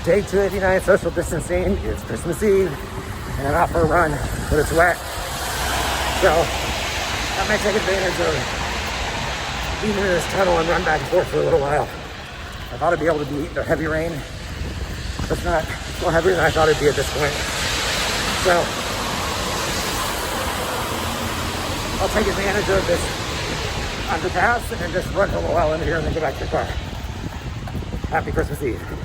Day 289 social distancing. It's Christmas Eve, and I'm out for a run, but it's wet. So I might take advantage of being in this tunnel and run back and forth for a little while. I thought I'd be able to beat the heavy rain. It's not more heavier than I thought it'd be at this point. So I'll take advantage of this underpass and then just run for a little while in here and then go back to the car. Happy Christmas Eve.